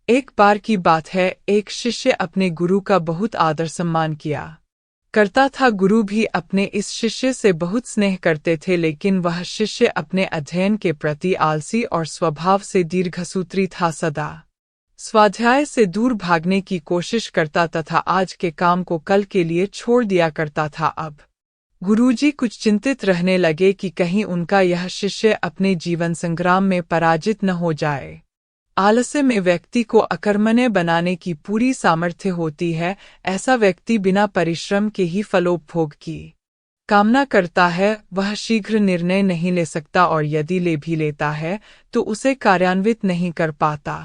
एक बार की बात है, एक शिष्य अपने गुरु का बहुत आदर सम्मान किया करता था। गुरु भी अपने इस शिष्य से बहुत स्नेह करते थे, लेकिन वह शिष्य अपने अध्ययन के प्रति आलसी और स्वभाव से दीर्घसूत्री था। सदा स्वाध्याय से दूर भागने की कोशिश करता तथा आज के काम को कल के लिए छोड़ दिया करता था। अब गुरुजी कुछ चिंतित रहने लगे कि कहीं उनका यह शिष्य अपने जीवन संग्राम में पराजित न हो जाए। आलस्य में व्यक्ति को अकर्मण्य बनाने की पूरी सामर्थ्य होती है। ऐसा व्यक्ति बिना परिश्रम के ही फलोपभोग की कामना करता है। वह शीघ्र निर्णय नहीं ले सकता और यदि ले भी लेता है तो उसे कार्यान्वित नहीं कर पाता।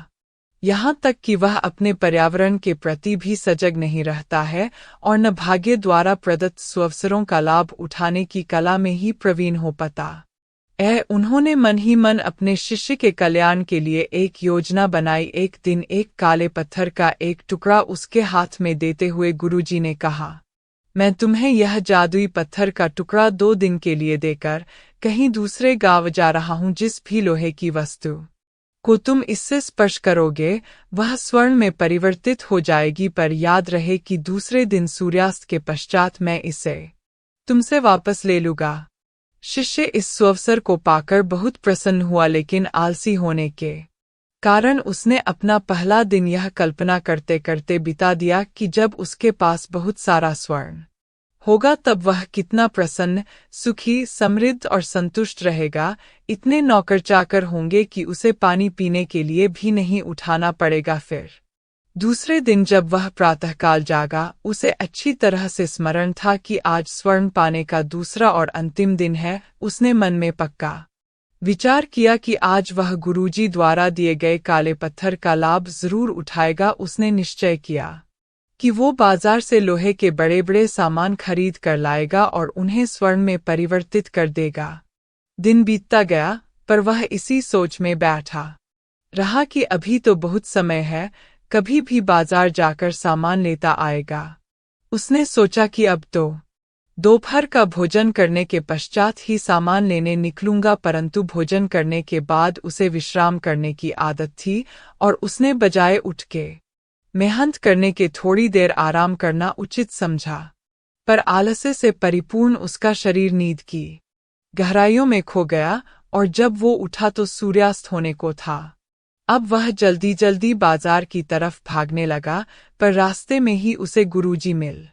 यहाँ तक कि वह अपने पर्यावरण के प्रति भी सजग नहीं रहता है और न भाग्य द्वारा प्रदत्त सुअवसरों का लाभ उठाने की कला में ही प्रवीण हो पाता। उन्होंने मन ही मन अपने शिष्य के कल्याण के लिए एक योजना बनाई। एक दिन एक काले पत्थर का एक टुकड़ा उसके हाथ में देते हुए गुरुजी ने कहा, मैं तुम्हें यह जादुई पत्थर का टुकड़ा 2 दिन के लिए देकर कहीं दूसरे गांव जा रहा हूं। जिस भी लोहे की वस्तु को तुम इससे स्पर्श करोगे वह स्वर्ण में परिवर्तित हो जाएगी, पर याद रहे कि दूसरे दिन सूर्यास्त के पश्चात मैं इसे तुमसे वापस ले लूंगा। शिष्य इस सुअवसर को पाकर बहुत प्रसन्न हुआ, लेकिन आलसी होने के कारण उसने अपना पहला दिन यह कल्पना करते करते बिता दिया कि जब उसके पास बहुत सारा स्वर्ण होगा तब वह कितना प्रसन्न, सुखी, समृद्ध और संतुष्ट रहेगा। इतने नौकर चाकर होंगे कि उसे पानी पीने के लिए भी नहीं उठाना पड़ेगा। फिर दूसरे दिन जब वह प्रातःकाल जागा, उसे अच्छी तरह से स्मरण था कि आज स्वर्ण पाने का दूसरा और अंतिम दिन है। उसने मन में पक्का विचार किया कि आज वह गुरुजी द्वारा दिए गए काले पत्थर का लाभ जरूर उठाएगा। उसने निश्चय किया कि वो बाजार से लोहे के बड़े बड़े सामान खरीद कर लाएगा और उन्हें स्वर्ण में परिवर्तित कर देगा। दिन बीतता गया, पर वह इसी सोच में बैठा रहा कि अभी तो बहुत समय है, कभी भी बाजार जाकर सामान लेता आएगा। उसने सोचा कि अब तो दोपहर का भोजन करने के पश्चात ही सामान लेने निकलूंगा, परंतु भोजन करने के बाद उसे विश्राम करने की आदत थी और उसने बजाय उठ के मेहनत करने के थोड़ी देर आराम करना उचित समझा। पर आलस्य से परिपूर्ण उसका शरीर नींद की गहराइयों में खो गया और जब वो उठा तो सूर्यास्त होने को था। अब वह जल्दी जल्दी बाजार की तरफ भागने लगा, पर रास्ते में ही उसे गुरुजी मिल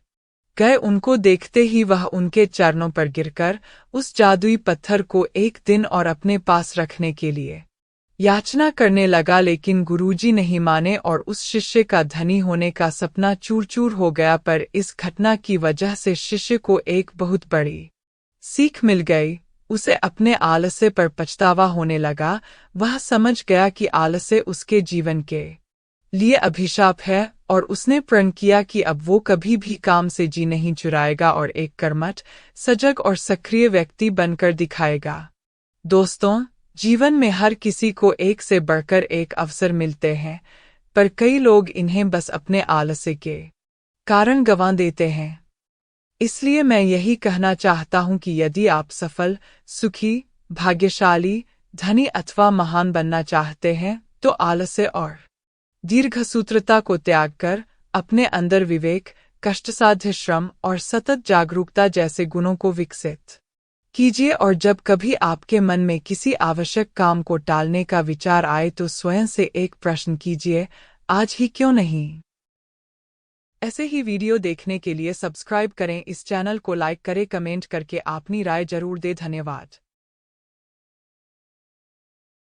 गए। उनको देखते ही वह उनके चरणों पर गिरकर उस जादुई पत्थर को एक दिन और अपने पास रखने के लिए याचना करने लगा, लेकिन गुरुजी नहीं माने और उस शिष्य का धनी होने का सपना चूर चूर हो गया। पर इस घटना की वजह से शिष्य को एक बहुत बड़ी सीख मिल गई। उसे अपने आलस्य पर पछतावा होने लगा। वह समझ गया कि आलस्य उसके जीवन के लिए अभिशाप है और उसने प्रण किया कि अब वो कभी भी काम से जी नहीं चुराएगा और एक कर्मठ, सजग और सक्रिय व्यक्ति बनकर दिखाएगा। दोस्तों, जीवन में हर किसी को एक से बढ़कर एक अवसर मिलते हैं, पर कई लोग इन्हें बस अपने आलस्य के कारण गंवा देते हैं। इसलिए मैं यही कहना चाहता हूं कि यदि आप सफल, सुखी, भाग्यशाली, धनी अथवा महान बनना चाहते हैं तो आलस्य और दीर्घसूत्रता को त्याग कर अपने अंदर विवेक, कष्टसाध्य श्रम और सतत जागरूकता जैसे गुणों को विकसित कीजिए। और जब कभी आपके मन में किसी आवश्यक काम को टालने का विचार आए तो स्वयं से एक प्रश्न कीजिए, आज ही क्यों नहीं। ऐसे ही वीडियो देखने के लिए सब्सक्राइब करें, इस चैनल को लाइक करें, कमेंट करके अपनी राय जरूर दें। धन्यवाद।